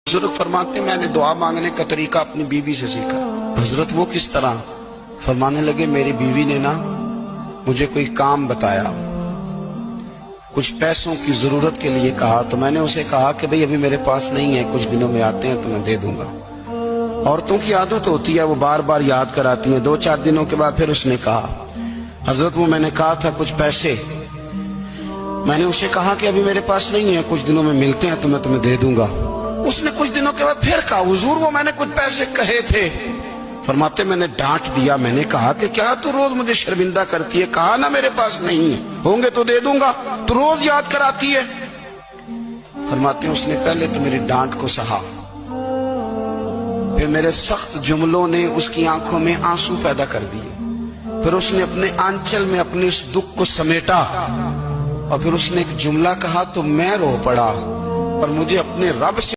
बुजुर्ग फरमाते मैंने दुआ मांगने का तरीका अपनी बीवी से सीखा। हजरत वो किस तरह? फरमाने लगे मेरी बीवी ने ना मुझे कोई काम बताया, कुछ पैसों की जरूरत के लिए कहा, तो मैंने उसे कहा कि भाई अभी मेरे पास नहीं है, कुछ दिनों में आते हैं तो मैं दे दूंगा। औरतों की आदत होती है, वो बार बार याद कराती हैं। 2-4 दिनों के बाद फिर उसने कहा हजरत वो मैंने कहा था कुछ पैसे, मैंने उसे कहा कि अभी मेरे पास नहीं है, कुछ दिनों में मिलते हैं तो मैं तुम्हें दे दूंगा। उसने कुछ दिनों के बाद फिर कहा हुजूर वो मैंने कुछ पैसे कहे थे। फरमाते मैंने डांट दिया, मैंने कहा कि क्या तू रोज मुझे शर्मिंदा करती है, कहा ना मेरे पास नहीं है, होंगे तो दे दूंगा, तू रोज याद कराती है। फरमाते उसने पहले तो मेरी डांट को सहा, फिर मेरे सख्त जुमलों ने उसकी आंखों में आंसू पैदा कर दिए, फिर उसने अपने आंचल में अपने उस दुख को समेटा और फिर उसने एक जुमला कहा तो मैं रो पड़ा और मुझे अपने रब से